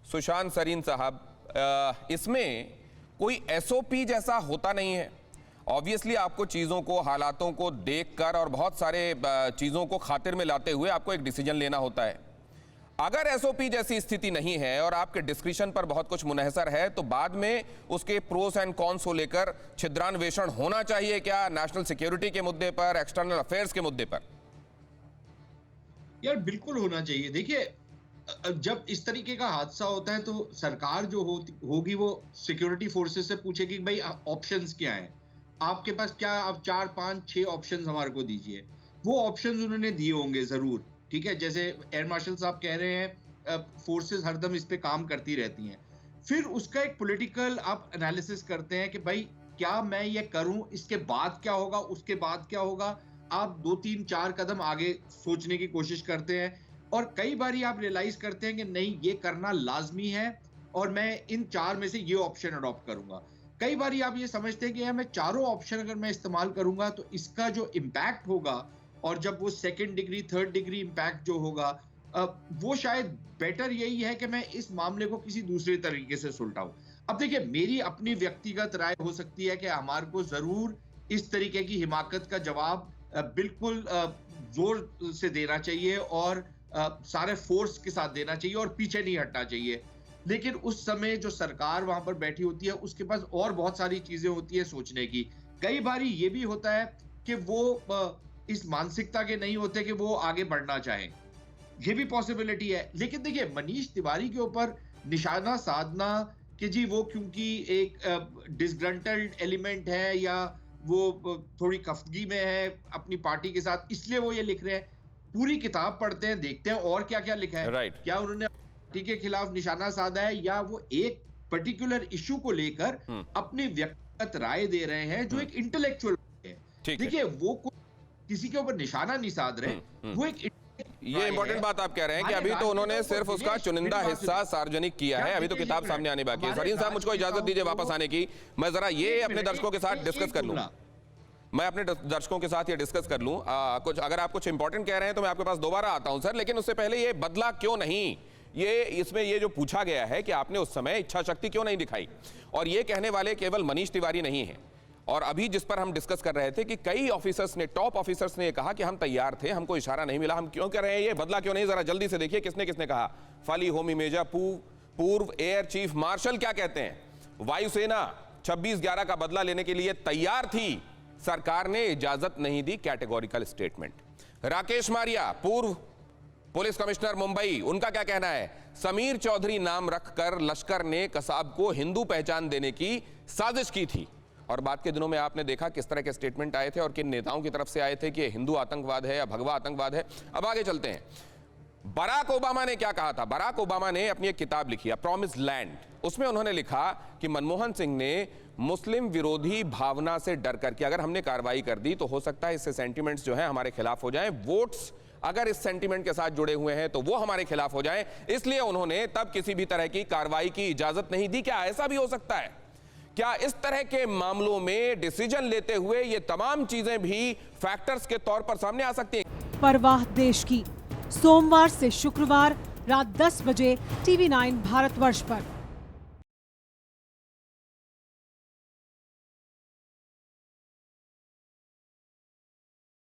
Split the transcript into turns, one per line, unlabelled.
सुशांत सरीन साहब, इसमें कोई एसओपी जैसा होता नहीं है। ऑब्वियसली आपको चीज़ों को, हालातों को देखकर और बहुत सारे चीज़ों को खातिर में लाते हुए आपको एक डिसीजन लेना होता है। अगर एसओपी जैसी स्थिति नहीं है और आपके डिस्क्रिशन पर बहुत कुछ मुनहसर है, तो बाद में उसके प्रोस एंड कॉन्स को लेकर छिद्रान्वेषण होना चाहिए क्या, नेशनल सिक्योरिटी के मुद्दे पर, एक्सटर्नल अफेयर्स के मुद्दे पर?
यार बिल्कुल होना चाहिए। देखिए, जब इस तरीके का हादसा होता है तो सरकार जो होगी वो सिक्योरिटी फोर्सेस से पूछेगी कि भाई ऑप्शंस क्या हैं, आपके पास क्या, आप 4 5 6 ऑप्शंस हमारे को दीजिए। वो ऑप्शंस उन्होंने दिए होंगे जरूर, ठीक है। जैसे एयर मार्शल साहब कह रहे हैं फोर्सेस हरदम इस पे काम करती रहती हैं। फिर उसका एक पॉलिटिकल आप एनालिसिस करते हैं कि भाई क्या मैं ये करूं, इसके बाद क्या होगा, उसके बाद क्या होगा। आप 2 3 4 कदम आगे सोचने की कोशिश करते हैं और कई बार आप रियलाइज करते हैं कि नहीं, ये करना लाजमी है और मैं इन 4 में से ये ऑप्शन अडॉप्ट करूंगा। कई बार आप ये समझते हैं कि यार मैं चारों ऑप्शन अगर मैं इस्तेमाल करूंगा तो इसका जो इम्पैक्ट होगा, और जब वो 2nd degree 3rd degree impact जो होगा, वो शायद बेटर यही है कि मैं इस मामले को किसी दूसरे तरीके से सुलझाऊं। अब देखिए, मेरी अपनी व्यक्तिगत राय हो सकती है कि हमारे को जरूर इस तरीके की हिमाकत का जवाब बिल्कुल जोर से देना चाहिए और सारे फोर्स के साथ देना चाहिए और पीछे नहीं हटना चाहिए। लेकिन उस समय जो सरकार वहां पर बैठी होती है उसके पास और बहुत सारी चीजें होती है सोचने की। कई बार ये भी होता है कि वो इस मानसिकता के नहीं होते कि वो आगे बढ़ना चाहें, ये भी पॉसिबिलिटी है। लेकिन देखिए, मनीष तिवारी के ऊपर निशाना साधना कि जी वो क्योंकि एक डिसग्रंटल्ड एलिमेंट है या वो थोड़ी कफ्तगी में है अपनी पार्टी के साथ, इसलिए वो ये लिख रहे हैं। पूरी किताब पढ़ते हैं, देखते हैं और क्या क्या लिखा है।
Right.
क्या उन्होंने पार्टी के खिलाफ निशाना साधा है या वो एक पर्टिकुलर इशू को लेकर अपनी व्यक्तिगत राय दे रहे हैं जो एक इंटेलेक्चुअल है। देखिए, वो किसी के ऊपर निशाना नहीं साध रहे, वो एक
ये इंपॉर्टेंट बात आप कह रहे हैं कि अभी तो उन्होंने सिर्फ उसका चुनिंदा हिस्सा सार्वजनिक किया है, अभी तो किताब सामने आने बाकी है। सरीन साहब, मुझको इजाजत दीजिए वापस आने की, मैं जरा ये अपने दर्शकों के साथ डिस्कस कर लूं। मैं अपने दर्शकों के साथ ये डिस्कस कर लूं। कुछ अगर आप कुछ इंपॉर्टेंट कह रहे हैं तो मैं आपके पास दोबारा आता हूं सर, लेकिन उससे पहले ये बदला क्यों नहीं, ये इसमें ये जो पूछा गया है कि आपने उस समय इच्छा शक्ति क्यों नहीं दिखाई, और ये कहने वाले केवल मनीष तिवारी नहीं है। और अभी जिस पर हम डिस्कस कर रहे थे कि कई ऑफिसर्स ने, टॉप ऑफिसर्स ने ये कहा कि हम तैयार थे, हमको इशारा नहीं मिला, हम क्यों कर रहे हैं ये बदला क्यों नहीं। जरा जल्दी से देखिए किसने किसने कहा। फाली होमी मेजा, पूर्व एयर चीफ मार्शल क्या कहते हैं, वायुसेना 26/11 का बदला लेने के लिए तैयार थी, सरकार ने इजाजत नहीं दी, कैटेगोरिकल स्टेटमेंट। राकेश मारिया, पूर्व पुलिस कमिश्नर मुंबई, उनका क्या कहना है, समीर चौधरी नाम रखकर लश्कर ने कसाब को हिंदू पहचान देने की साजिश की थी। और बाद के दिनों में आपने देखा किस तरह के स्टेटमेंट आए थे और किन नेताओं की तरफ से आए थे कि हिंदू आतंकवाद है या भगवा आतंकवाद है। अब आगे चलते हैं। बराक ओबामा ने क्या कहा था। बराक ओबामा ने अपनी एक किताब लिखी है, प्रॉमिस लैंड। उसमें उन्होंने लिखा कि मनमोहन सिंह ने मुस्लिम विरोधी भावना से डर कर कि अगर हमने कार्रवाई कर दी तो हो सकता है इससे सेंटिमेंट्स जो है हमारे खिलाफ हो जाएं, वोट्स अगर इस सेंटिमेंट के साथ जुड़े हुए हैं तो वो हमारे खिलाफ हो जाएं, इसलिए उन्होंने तब किसी भी तरह की कार्रवाई की इजाजत नहीं दी। क्या ऐसा भी हो सकता है? क्या इस तरह के मामलों में डिसीजन लेते हुए ये तमाम चीजें भी फैक्टर्स के तौर पर सामने आ सकती हैं?
परवाह देश की, सोमवार से शुक्रवार रात 10 बजे TV9 भारतवर्ष पर।